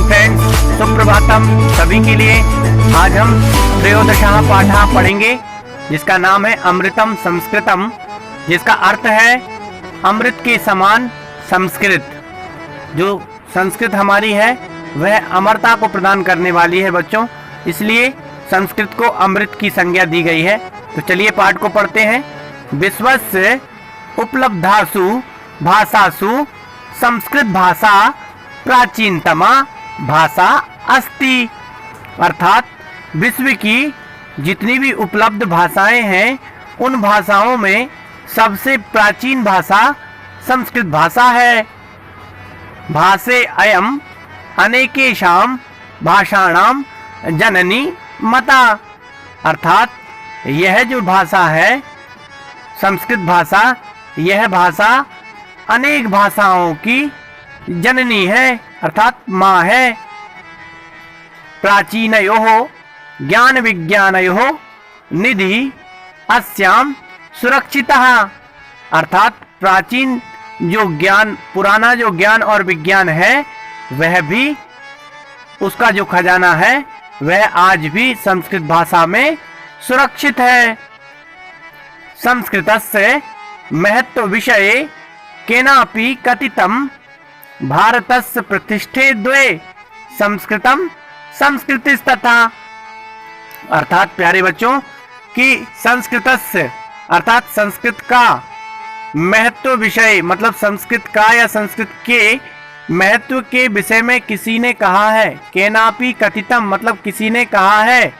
Friends, Suprabhatam सभी के लिए। आज हम त्रयोदशः पाठः पढ़ेंगे जिसका नाम है अमृतम संस्कृतम, जिसका अर्थ है अमृत के समान संस्कृत। जो संस्कृत हमारी है वह अमरता को प्रदान करने वाली है बच्चों, इसलिए संस्कृत को अमृत की संज्ञा दी गई है। तो चलिए पाठ को पढ़ते हैं। विश्वस्य उपलब्धासु भाषासु संस्कृत भाषा प्राचीनतमा भाषा अस्ति। अर्थात विश्व की जितनी भी उपलब्ध भाषाएं हैं उन भाषाओं में सबसे प्राचीन भाषा संस्कृत भाषा है। भाषे अयम अनेकेषां भाषाणां जननी माता। अर्थात यह जो भाषा है संस्कृत भाषा, यह भाषा अनेक भाषाओं की जननी है अर्थात माँ है। प्राचीनयोः ज्ञान विज्ञानयोः निधि अस्याम सुरक्षितः। अर्थात प्राचीन जो ज्ञान, पुराना जो ज्ञान और विज्ञान है वह भी, उसका जो खजाना है वह आज भी संस्कृत भाषा में सुरक्षित है। संस्कृतस्य महत्व विषये केनापि कथितम् भारतस्य प्रतिष्ठे द्वे संस्कृतम संस्कृतिस्तथा। अर्थात प्यारे बच्चों कि संस्कृतस्य अर्थात संस्कृत का महत्व विषय मतलब संस्कृत का या संस्कृत के महत्व के विषय में किसी ने कहा है। केनापि कथितम मतलब किसी ने कहा है।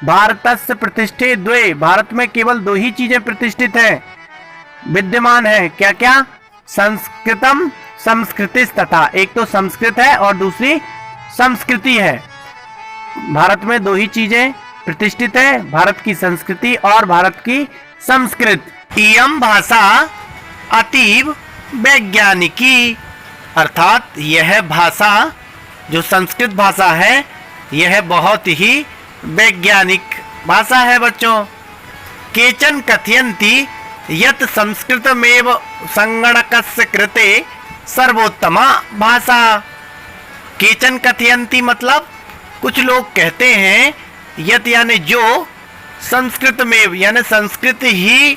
भारतस्य प्रतिष्ठे द्वे, भारत में केवल दो ही चीजें प्रतिष्ठित हैं, विद्यमान है। क्या क्या? संस्कृतम संस्कृतिस तथा। एक तो संस्कृत है और दूसरी संस्कृति है। भारत में दो ही चीजें प्रतिष्ठित है, भारत की संस्कृति और भारत की संस्कृत। इयम भाषा अतीव वैज्ञानिकी। अर्थात यह भाषा जो संस्कृत भाषा है यह बहुत ही वैज्ञानिक भाषा है बच्चों। केचन कथयन्ति यत् संस्कृतमेव संगणकस्य कृते सर्वोत्तमा भाषा। केचन कथयन्ति मतलब कुछ लोग कहते हैं, यत् यानी जो, संस्कृतमेव यानी संस्कृत ही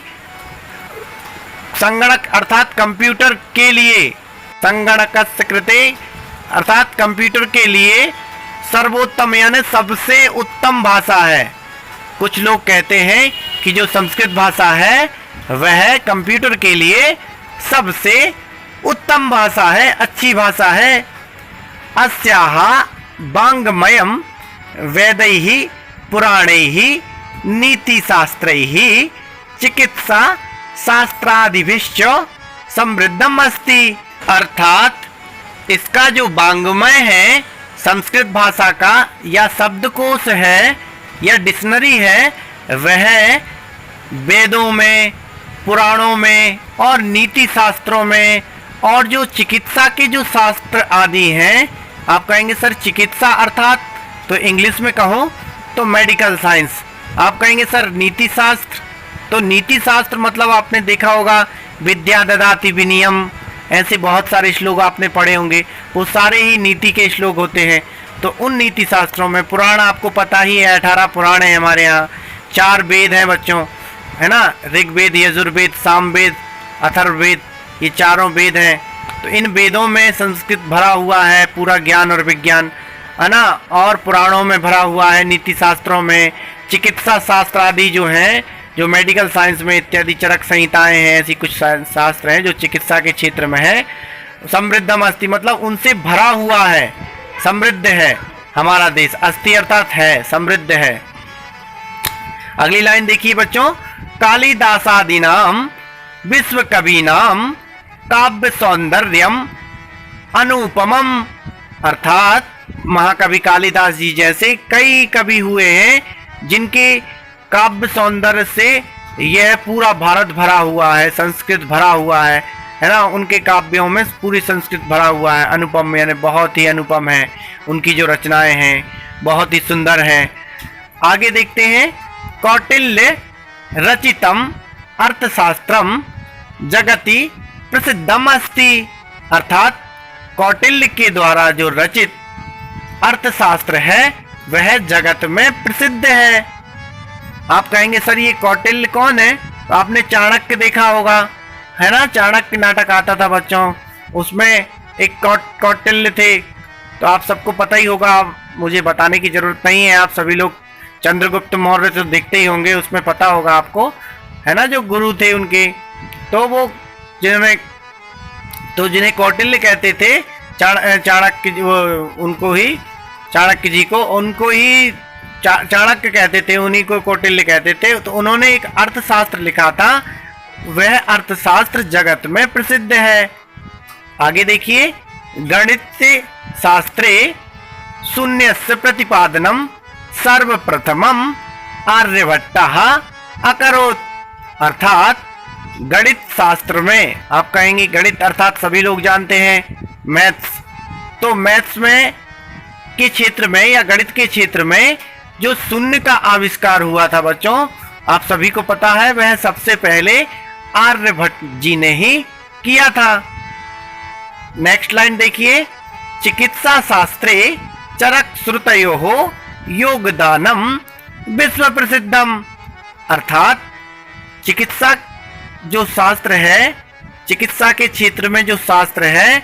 संगणक अर्थात कंप्यूटर के लिए, संगणकस्य कृते अर्थात कंप्यूटर के लिए सर्वोत्तम यानी सबसे उत्तम भाषा है। कुछ लोग कहते हैं कि जो संस्कृत भाषा है वह कंप्यूटर के लिए सबसे उत्तम भाषा है, अच्छी भाषा है। अस्याः वाङ्मयं वेदैः पुराणैः नीतिशास्त्रैः चिकित्सा शास्त्रादिभिश्च समृद्धम् अस्ति। अर्थात इसका जो वाङ्मय है संस्कृत भाषा का या शब्दकोश है या डिक्शनरी है वह वेदों में, पुराणों में और नीति शास्त्रों में और जो चिकित्सा के जो शास्त्र आदि हैं, आप कहेंगे सर चिकित्सा अर्थात, तो इंग्लिश में कहो तो मेडिकल साइंस। आप कहेंगे सर नीति शास्त्र, तो नीति शास्त्र मतलब आपने देखा होगा विद्या ददाति विनियम, ऐसे बहुत सारे श्लोक आपने पढ़े होंगे, वो सारे ही नीति के श्लोक होते हैं। तो उन नीति शास्त्रों में पुराण आपको पता ही है, 18 पुराण है हमारे यहाँ, 4 वेद हैं बच्चों, है ना, ऋग्वेद, यजुर्वेद, सामवेद, अथर्ववेद, ये चारों वेद हैं। तो इन वेदों में संस्कृत भरा हुआ है, पूरा ज्ञान और विज्ञान, है ना, और पुराणों में भरा हुआ है, नीति शास्त्रों में, चिकित्सा शास्त्र आदि जो हैं, जो मेडिकल साइंस में इत्यादि चरक संहिताएं हैं, ऐसी कुछ शास्त्र हैं जो चिकित्सा के क्षेत्र में है। समृद्धम अस्ति मतलब उनसे भरा हुआ है, समृद्ध है हमारा देश। अस्ति अर्थात है, समृद्ध है। अगली लाइन देखिए बच्चों, कालिदासादीनाम विश्व कवीनाम काव्य सौंदर्यम अनुपमम। अर्थात महाकवि कालिदास जी जैसे कई कवि हुए हैं जिनके काव्य सौंदर्य से यह पूरा भारत भरा हुआ है, संस्कृत भरा हुआ है ना। उनके काव्यों में पूरी संस्कृत भरा हुआ है। अनुपम यानी बहुत ही अनुपम है, उनकी जो रचनाएं हैं बहुत ही सुंदर हैं। आगे देखते हैं, कौटिल्य रचितम अर्थशास्त्रम जगति प्रसिद्धम अस्ति। अर्थात कौटिल्य के द्वारा जो रचित अर्थशास्त्र है वह जगत में प्रसिद्ध है। आप कहेंगे सर ये कौटिल्य कौन है? तो आपने चाणक्य देखा होगा, है ना? चाणक्य नाटक आता था बच्चों, उसमें एक कौटिल्य थे, तो आप सबको पता ही होगा, मुझे बताने की जरूरत नहीं है। आप सभी लोग चंद्रगुप्त मौर्य तो देखते ही होंगे, उसमें पता होगा आपको, है ना? जो गुरु थे उनके, तो वो जिन्हें कौटिल्य कहते थे, चाणक्य, उनको ही चाणक्य जी को, उनको ही चाणक्य कहते थे, उन्हीं को कौटिल्य कहते थे। तो उन्होंने एक अर्थशास्त्र लिखा था, वह अर्थशास्त्र जगत में प्रसिद्ध है। आगे देखिए, गणित शास्त्रे शून्यस्य प्रतिपादनम सर्वप्रथमम आर्यभट्टः अकरोत्। अर्थात गणित शास्त्र में, आप कहेंगे गणित अर्थात सभी लोग जानते हैं मैथ्स, तो मैथ्स में के क्षेत्र में या गणित के क्षेत्र में जो शून्य का आविष्कार हुआ था बच्चों, आप सभी को पता है, वह सबसे पहले आर्यभट्ट जी ने ही किया था। नेक्स्ट लाइन देखिए, चिकित्सा शास्त्रे चरक श्रुतयोः योगदानम विश्व प्रसिद्धम। अर्थात चिकित्सा जो शास्त्र है, चिकित्सा के क्षेत्र में जो शास्त्र है,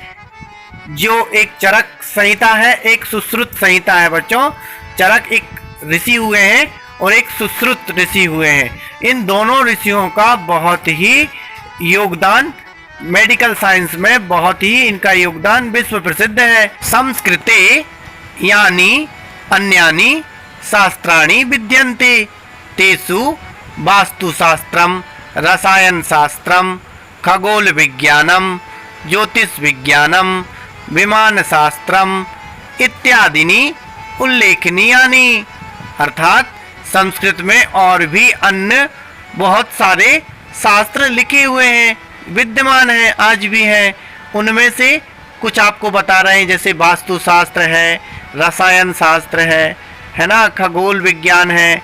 जो एक चरक संहिता है, एक सुश्रुत संहिता है बच्चों। चरक एक ऋषि हुए हैं और एक सुश्रुत ऋषि हुए हैं। इन दोनों ऋषियों का बहुत ही योगदान मेडिकल साइंस में, बहुत ही इनका योगदान विश्व प्रसिद्ध है। संस्कृते यानी अन्यानि शास्त्राणि विद्यन्ते, तेषु वास्तुशास्त्रम, रसायन शास्त्रम, खगोल विज्ञानम, ज्योतिष विज्ञानम, विमान शास्त्रम इत्यादि उल्लेखनीयानि। अर्थात संस्कृत में और भी अन्य बहुत सारे शास्त्र लिखे हुए हैं, विद्यमान हैं, आज भी हैं। उनमें से कुछ आपको बता रहे हैं, जैसे वास्तु शास्त्र है, रसायन शास्त्र है ना, खगोल विज्ञान है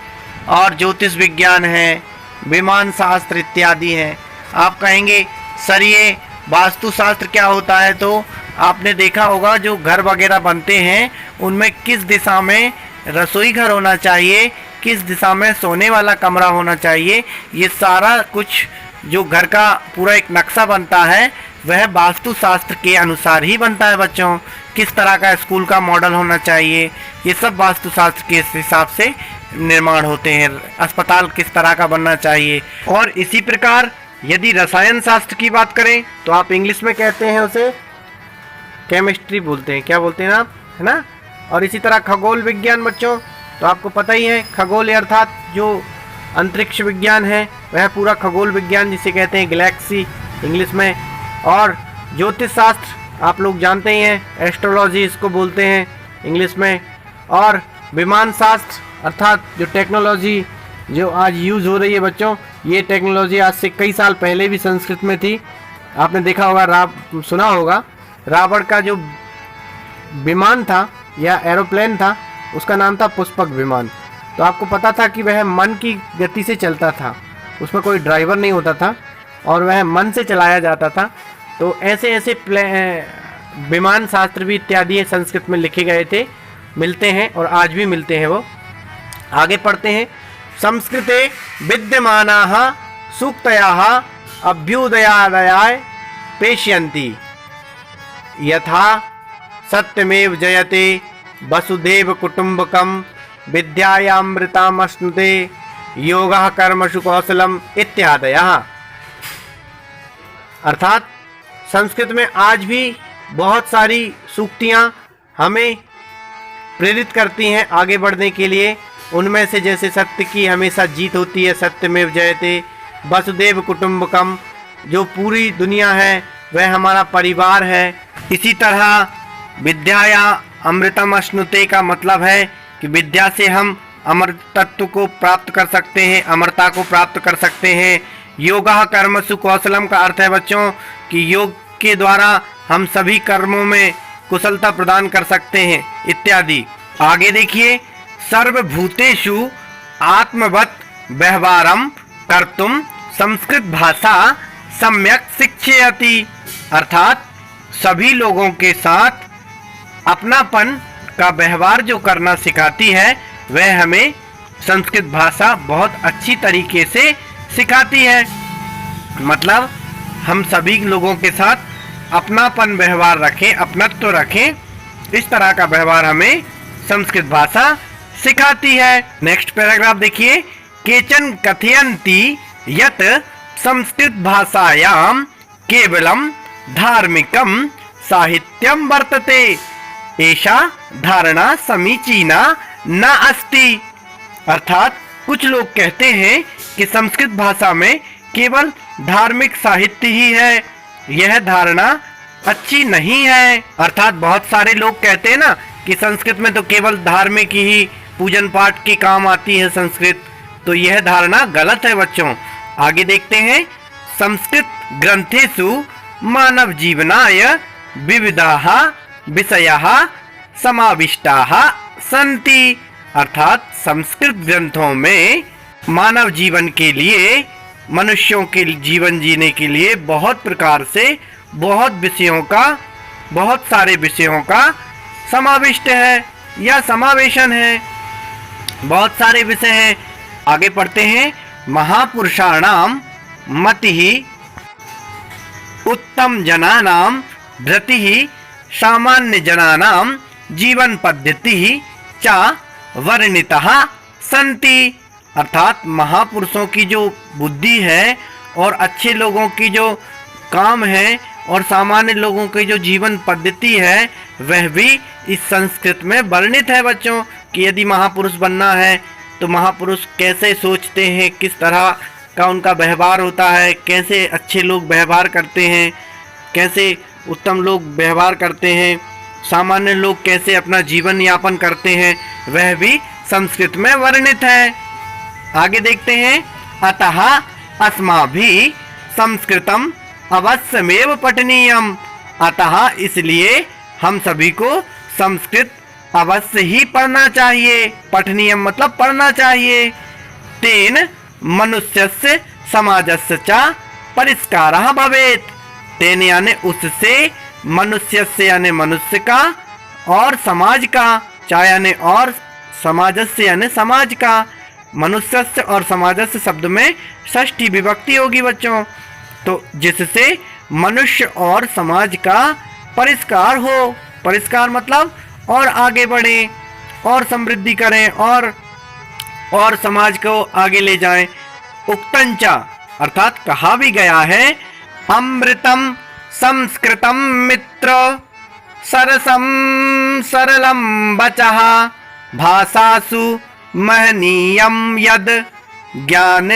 और ज्योतिष विज्ञान है, विमान शास्त्र इत्यादि हैं। आप कहेंगे सर ये वास्तु शास्त्र क्या होता है? तो आपने देखा होगा जो घर वगैरह बनते हैं उनमें किस दिशा में रसोई घर होना चाहिए, किस दिशा में सोने वाला कमरा होना चाहिए, ये सारा कुछ जो घर का पूरा एक नक्शा बनता है वह वास्तु शास्त्र के अनुसार ही बनता है बच्चों। किस तरह का स्कूल का मॉडल होना चाहिए, ये सब वास्तु शास्त्र के हिसाब से निर्माण होते हैं। अस्पताल किस तरह का बनना चाहिए। और इसी प्रकार यदि रसायन शास्त्र की बात करें तो आप इंग्लिश में कहते हैं उसे केमिस्ट्री बोलते हैं, क्या बोलते हैं आप, है ना? और इसी तरह खगोल विज्ञान बच्चों, तो आपको पता ही है, खगोल अर्थात जो अंतरिक्ष विज्ञान है वह पूरा खगोल विज्ञान जिसे कहते हैं गैलेक्सी इंग्लिश में। और ज्योतिष शास्त्र आप लोग जानते ही हैं, एस्ट्रोलॉजी इसको बोलते हैं इंग्लिश में। और विमान शास्त्र अर्थात जो टेक्नोलॉजी जो आज यूज़ हो रही है बच्चों, ये टेक्नोलॉजी आज से कई साल पहले भी संस्कृत में थी। आपने देखा होगा, सुना होगा, रावण का जो विमान था या एरोप्लेन था उसका नाम था पुष्पक विमान। तो आपको पता था कि वह मन की गति से चलता था, उसमें कोई ड्राइवर नहीं होता था और वह मन से चलाया जाता था। तो ऐसे ऐसे विमान शास्त्र भी इत्यादि संस्कृत में लिखे गए थे, मिलते हैं और आज भी मिलते हैं। वो आगे पढ़ते हैं, संस्कृते विद्यमानाः सूक्तयः अभ्युदयादयाय पेशयन्ति, यथा सत्यमेव जयते वसुधैव कुटुम्बकम, विद्यायामृतामश्नुते, योगः कर्मसु कौशलम इत्यादयः। अर्थात संस्कृत में आज भी बहुत सारी सूक्तियाँ हमें प्रेरित करती हैं आगे बढ़ने के लिए। उनमें से जैसे सत्य की हमेशा जीत होती है, सत्यमेव जयते, वसुधैव कुटुम्बकम, जो पूरी दुनिया है वह हमारा परिवार है। इसी तरह विद्याया अमृतम अश्नुते का मतलब है कि विद्या से हम अमृत तत्व को प्राप्त कर सकते हैं, अमरता को प्राप्त कर सकते हैं। योगः कर्मसु कौशलम का अर्थ है बच्चों कि योग के द्वारा हम सभी कर्मों में कुशलता प्रदान कर सकते हैं इत्यादि। आगे देखिए, सर्वभूतेषु आत्मवत् व्यवहारं कर्तुं संस्कृत भाषा सम्यक शिक्षयति। अर्थात सभी लोगों के साथ अपनापन का व्यवहार जो करना सिखाती है, वह हमें संस्कृत भाषा बहुत अच्छी तरीके से सिखाती है। मतलब हम सभी लोगों के साथ अपनापन व्यवहार रखें, अपनत्व रखें, इस तरह का व्यवहार हमें संस्कृत भाषा सिखाती है। नेक्स्ट पैराग्राफ देखिए। केचन कथयन्ति यत् संस्कृत भाषायां केवलम धार्मिकम साहित्यम वर्तते, ऐसा धारणा समीचीना न अस्ति। अर्थात कुछ लोग कहते हैं कि संस्कृत भाषा में केवल धार्मिक साहित्य ही है, यह धारणा अच्छी नहीं है। अर्थात बहुत सारे लोग कहते हैं ना कि संस्कृत में तो केवल धार्मिक ही पूजन पाठ की काम आती है संस्कृत, तो यह धारणा गलत है बच्चों। आगे देखते हैं। संस्कृत ग्रंथेषु मानव जीवनाय विविधाः विषयाः समाविष्टाः सन्ति। अर्थात संस्कृत ग्रंथों में मानव जीवन के लिए, मनुष्यों के जीवन जीने के लिए बहुत प्रकार से बहुत सारे विषयों का समाविष्ट है या समावेशन है, बहुत सारे विषय हैं। आगे पढ़ते हैं। महापुरुषाणाम मतिः उत्तम जनानां धृतिः सामान्य जनानां जीवन पद्धतिः च वर्णितः सन्ति। अर्थात महापुरुषों की जो बुद्धि है और अच्छे लोगों की जो काम है और सामान्य लोगों की जो जीवन पद्धति है, वह भी इस संस्कृत में वर्णित है बच्चों। कि यदि महापुरुष बनना है तो महापुरुष कैसे सोचते हैं, किस तरह का उनका व्यवहार होता है, कैसे अच्छे लोग व्यवहार करते हैं, कैसे उत्तम लोग व्यवहार करते हैं, सामान्य लोग कैसे अपना जीवन यापन करते हैं, वह भी संस्कृत में वर्णित है। आगे देखते हैं। अतः अस्माभिः संस्कृतम अवश्यमेव पठनीयम। अतः इसलिए हम सभी को संस्कृत अवश्य ही पढ़ना चाहिए। पठनीयम मतलब पढ़ना चाहिए। तेन मनुष्यस्य समाजस्य च परिष्कारः भवेत्। तेन यानी उससे, मनुष्यस्य यानी मनुष्य का, और समाज का, च यानी और, समाजस्य यानी समाज का। मनुष्यस्य और समाजस्य शब्द में षष्ठी विभक्ति होगी बच्चों। तो जिससे मनुष्य और समाज का परिष्कार हो। परिष्कार मतलब और आगे बढ़े और समृद्धि करें और समाज को आगे ले जाएं। उक्तंचा अर्थात कहा भी गया है। अमृतम संस्कृतम मित्र सरसम सरलम वचः भाषासु महनीयम यद ज्ञान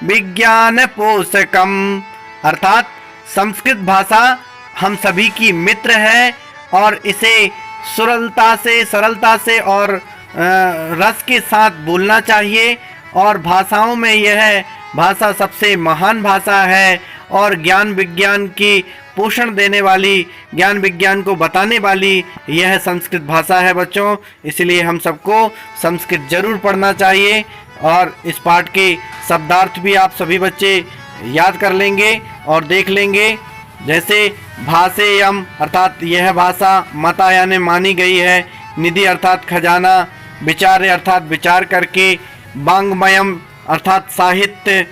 विज्ञान पोषकम। अर्थात संस्कृत भाषा हम सभी की मित्र है और इसे सरलता से और रस के साथ बोलना चाहिए। और भाषाओं में यह भाषा सबसे महान भाषा है और ज्ञान विज्ञान की पोषण देने वाली, ज्ञान विज्ञान को बताने वाली यह संस्कृत भाषा है बच्चों। इसलिए हम सबको संस्कृत जरूर पढ़ना चाहिए और इस पाठ के शब्दार्थ भी आप सभी बच्चे याद कर लेंगे और देख लेंगे। जैसे भाषेयम अर्थात यह भाषा, मता यानी मानी गई है, निधि अर्थात खजाना, विचार्य अर्थात विचार करके, वाङ्मयम अर्थात साहित्य,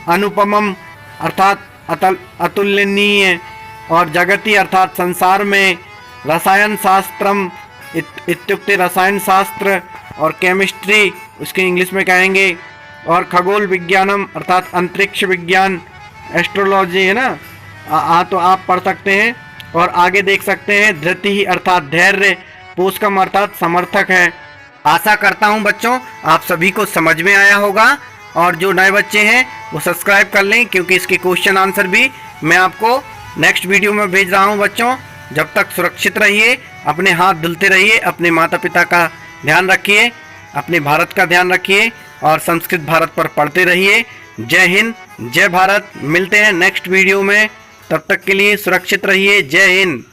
अनुपमम अर्थात अतुलनीय, और जगति अर्थात संसार में, रसायन शास्त्रम इत्युक्ते रसायन शास्त्र और केमिस्ट्री उसके इंग्लिश में कहेंगे, और खगोल विज्ञानम अर्थात अंतरिक्ष विज्ञान, एस्ट्रोलॉजी है ना, तो आप पढ़ सकते हैं। और आगे देख सकते हैं धृति अर्थात धैर्य, पोषकम अर्थात समर्थक है। आशा करता हूं बच्चों आप सभी को समझ में आया होगा, और जो नए बच्चे हैं वो सब्सक्राइब कर लें, क्योंकि इसके क्वेश्चन आंसर भी मैं आपको नेक्स्ट वीडियो में भेज रहा हूं बच्चों। जब तक सुरक्षित रहिए, अपने हाथ धुलते रहिए, अपने माता पिता का ध्यान रखिए, अपने भारत का ध्यान रखिए और संस्कृत भारत पर पढ़ते रहिए। जय हिंद, जय भारत। मिलते हैं नेक्स्ट वीडियो में, तब तक के लिए सुरक्षित रहिए। जय हिंद।